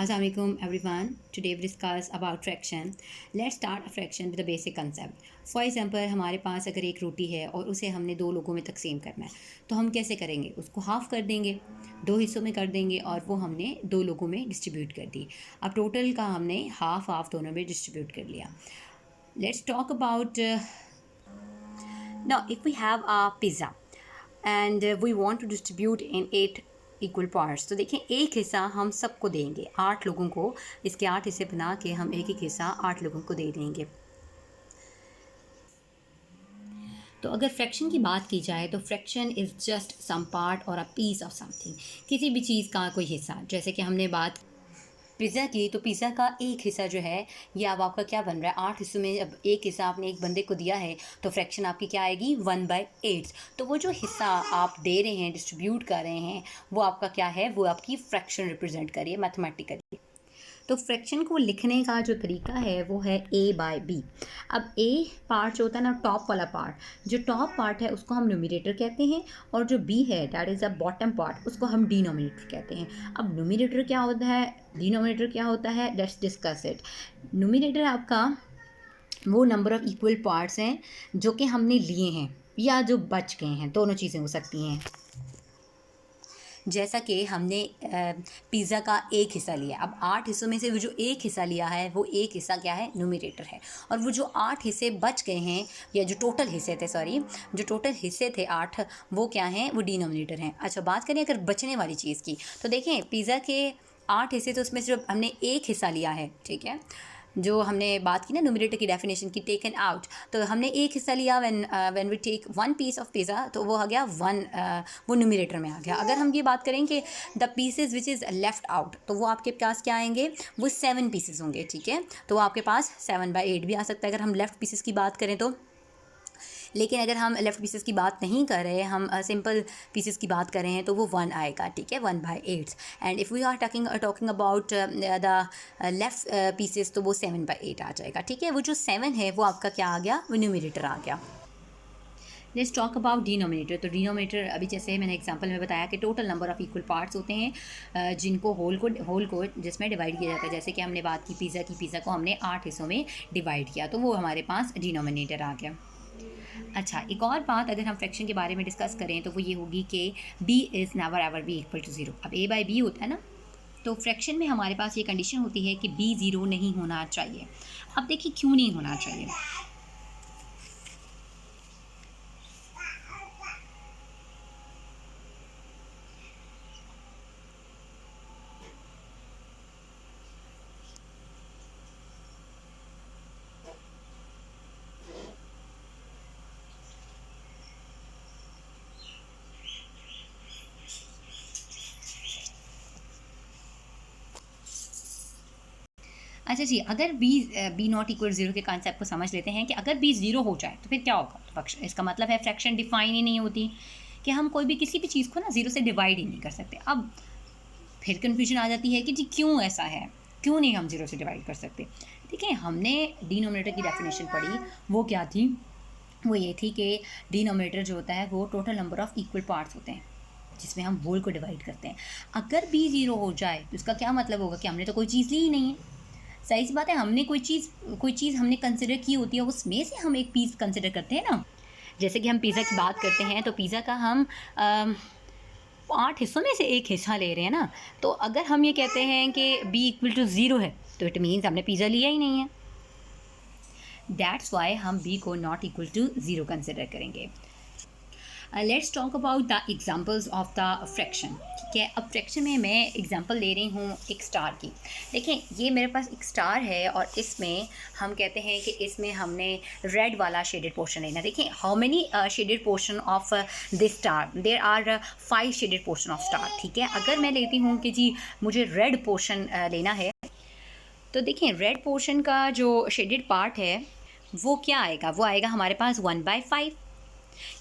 Assalamu alaikum everyone. Today we discuss about fraction. Let's start a fraction with a basic concept. For example, हमारे पास अगर एक रोटी है और उसे हमने दो लोगों में तकसीम करना है तो हम कैसे करेंगे? उसको हाफ़ कर देंगे, दो हिस्सों में कर देंगे और वो हमने दो लोगों में डिस्ट्रीब्यूट कर दी। अब टोटल का हमने हाफ़ हाफ़ दोनों में डिस्ट्रीब्यूट कर लिया। Let's talk about now if we have a pizza and we want to distribute in 8 equal parts, तो देखिए एक हिस्सा हम सबको देंगे, 8 लोगों को, इसके 8 हिस्से बना के हम एक एक हिस्सा 8 लोगों को दे देंगे। तो अगर फ्रैक्शन की बात की जाए तो fraction is just some part और अ पीस ऑफ समथिंग, किसी भी चीज़ का कोई हिस्सा। जैसे कि हमने बात पिज़्ज़ा की, तो पिज़्ज़ा का एक हिस्सा जो है ये अब आपका क्या बन रहा है, 8 हिस्सों में अब एक हिस्सा आपने एक बंदे को दिया है तो फ्रैक्शन आपकी क्या आएगी 1/8। तो वो जो हिस्सा आप दे रहे हैं, डिस्ट्रीब्यूट कर रहे हैं, वो आपका क्या है, वो आपकी फ्रैक्शन रिप्रेजेंट करिए मैथमेटिकली। तो फ्रैक्शन को लिखने का जो तरीका है वो है a/b। अब a पार्ट जो होता है ना, टॉप वाला पार्ट, जो टॉप पार्ट है उसको हम न्यूमरेटर कहते हैं और जो b है that is a bottom part, उसको हम डिनोमिनेटर कहते हैं। अब न्यूमरेटर क्या होता है, डिनोमिनेटर क्या होता है, लेट्स डिस्कस इट। न्यूमरेटर आपका वो नंबर ऑफ़ इक्वल पार्ट्स हैं जो कि हमने लिए हैं या जो बच गए हैं, दोनों चीज़ें हो सकती हैं। जैसा कि हमने पिज़्ज़ा का एक हिस्सा लिया, अब 8 हिस्सों में से वो जो एक हिस्सा लिया है वो एक हिस्सा क्या है, न्यूमरेटर है, और वो जो 8 हिस्से बच गए हैं या जो टोटल हिस्से थे, जो टोटल हिस्से थे 8, वो क्या हैं, वो डिनोमिनेटर हैं। अच्छा, बात करें अगर बचने वाली चीज़ की, तो देखें पिज़्ज़ा के 8 हिस्से, तो उसमें सिर्फ हमने एक हिस्सा लिया है, ठीक है। जो हमने बात की ना न्यूमरेटर की डेफिनेशन की, टेकन आउट, तो हमने एक हिस्सा लिया, when we take one piece of pizza, तो वो आ गया वो न्यूमरेटर में आ गया। अगर हम ये बात करें कि the pieces which is left out, तो वो आपके पास क्या आएंगे, वो 7 पीसेस होंगे, ठीक है। तो वो आपके पास 7/8 भी आ सकता है अगर हम लेफ़्ट पीसेस की बात करें तो। लेकिन अगर हम लेफ़्ट पीसेस की बात नहीं कर रहे, हम सिंपल पीसेस की बात कर रहे हैं, तो वो 1 आएगा, ठीक है, 1/8। And if we are talking about the left pieces, तो वो 7/8 आ जाएगा, ठीक है। वो जो 7 है वो आपका क्या आ गया, वो न्यूमरेटर आ गया। Let's talk about denominator. तो डिनोमिनेटर अभी जैसे मैंने एग्जांपल में बताया कि total number of equal parts होते हैं जिनको होल को जिसमें डिवाइड किया जाता है। जैसे कि हमने बात की पिज़्ज़ा को हमने 8 हिस्सों में डिवाइड किया, तो वो हमारे पास डिनोमिनेटर आ गया। अच्छा, एक और बात अगर हम फ्रैक्शन के बारे में डिस्कस करें तो वो ये होगी कि b is never ever be equal to 0। अब a/b होता है ना, तो फ्रैक्शन में हमारे पास ये कंडीशन होती है कि b 0 नहीं होना चाहिए। अब देखिए क्यों नहीं होना चाहिए। अच्छा जी, अगर बी नॉट इक्वल 0 के कॉन्सेप्ट को समझ लेते हैं कि अगर b 0 हो जाए तो फिर क्या होगा। तो इसका मतलब है फ्रैक्शन डिफाइन ही नहीं होती, कि हम कोई भी किसी भी चीज़ को ना 0 से डिवाइड ही नहीं कर सकते। अब फिर कन्फ्यूजन आ जाती है कि जी क्यों ऐसा है, क्यों नहीं हम 0 से डिवाइड कर सकते। देखिए, हमने डिनोमिनेटर की डेफिनेशन पढ़ी, वो क्या थी, वो ये थी कि डिनोमिनेटर जो होता है वो total number of equal parts होते हैं जिसमें हम होल को डिवाइड करते हैं। अगर b 0 हो जाए तो इसका क्या मतलब होगा कि हमने तो कोई चीज़ ली ही नहीं है। सही सी बात है, हमने कोई चीज़ हमने कंसिडर की होती है, उसमें से हम एक पीस कंसिडर करते हैं ना। जैसे कि हम पिज़्ज़ा की बात करते हैं, तो पिज़्ज़ा का हम 8 हिस्सों में से एक हिस्सा ले रहे हैं ना। तो अगर हम ये कहते हैं कि b इक्वल टू 0 है तो इट मीन्स हमने पिज़्ज़ा लिया ही नहीं है। दैट्स वाई हम b को नॉट इक्वल टू 0 कंसिडर करेंगे। Let's talk about the examples of the fraction, ठीक है। अब फ्रैक्शन में मैं एग्जांपल ले रही हूँ एक स्टार की। देखें, ये मेरे पास एक स्टार है और इसमें हम कहते हैं कि इसमें हमने रेड वाला शेडेड पोर्शन लेना। देखें, how many shaded portion of this star, there are 5 shaded portion of star, ठीक है। अगर मैं लेती हूँ कि जी मुझे रेड पोर्शन लेना है, तो देखें रेड पोर्शन का जो शेडेड पार्ट है वो क्या आएगा, वो आएगा हमारे पास 1/5,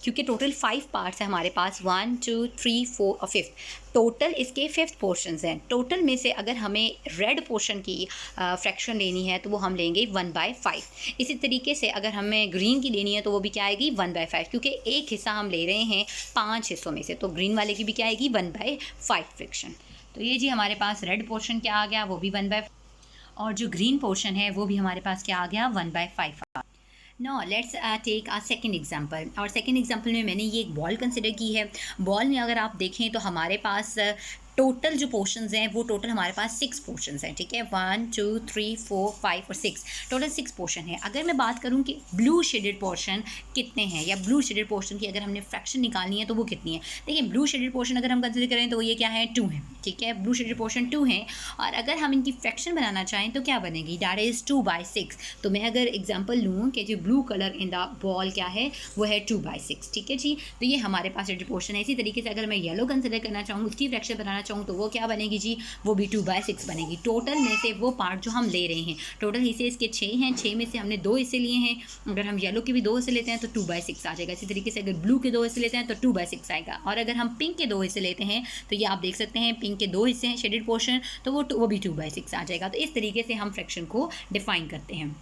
क्योंकि टोटल 5 पार्ट्स हैं हमारे पास, 1 2 3 4 और 5th, टोटल इसके 5th पोर्शंस हैं। टोटल में से अगर हमें रेड पोर्शन की फ्रैक्शन लेनी है तो वो हम लेंगे 1/5। इसी तरीके से अगर हमें ग्रीन की लेनी है तो वो भी क्या आएगी 1/5, क्योंकि एक हिस्सा हम ले रहे हैं 5 हिस्सों में से, तो ग्रीन वाले की भी क्या आएगी 1/5 फ्रैक्शन। तो ये जी हमारे पास रेड पोर्शन क्या आ गया, वो भी 1/5, और जो ग्रीन पोर्शन है वो भी हमारे पास क्या आ गया, 1/5। No let's take a second example. और सेकेंड एग्जाम्पल में मैंने ये एक बॉल कंसिडर की है। बॉल में अगर आप देखें तो हमारे पास टोटल जो पोर्शंस हैं वो टोटल हमारे पास 6 पोर्शंस हैं, ठीक है, 1 2 3 4 5 और 6, टोटल 6 पोर्शन है। अगर मैं बात करूं कि ब्लू शेडेड पोर्शन कितने हैं, या ब्लू शेडेड पोर्शन की अगर हमने फ्रैक्शन निकालनी है तो वो कितनी है। देखिए ब्लू शेडेड पोर्शन अगर हम कंसिडर करें तो ये क्या है, 2 है, ठीक है, ब्लू शेडेड पोर्शन 2 है। और अगर हम इनकी फ्रैक्शन बनाना चाहें तो क्या बनेगी, दैट इज़ 2/6। तो मैं अगर एग्जाम्पल लूँ कि जो blue colour in the ball क्या है वो है 2/6, ठीक है जी। तो ये हमारे पास शेडेड पोर्शन है। इसी तरीके से अगर मैं येलो कंसिडर करना चाहूँ, उसकी फ्रैक्शन बनाना चाहूँ तो वो क्या बनेगी जी, वो भी 2/6 बनेगी। टोटल में से वो पार्ट जो हम ले रहे हैं, टोटल हिस्से इसके 6 हैं, 6 में से हमने 2 हिस्से लिए हैं। अगर हम येलो के भी 2 हिस्से लेते हैं तो 2/6 आ जाएगा। इसी तरीके से अगर ब्लू के 2 हिस्से लेते हैं तो 2/6 आएगा। और अगर हम पिंक के 2 हिस्से लेते हैं तो ये आप देख सकते हैं पिंक के 2 हिस्से हैं शेडेड पोर्शन, तो वो भी 2/6 आ जाएगा। तो इस तरीके से हम फ्रैक्शन को डिफाइन करते हैं।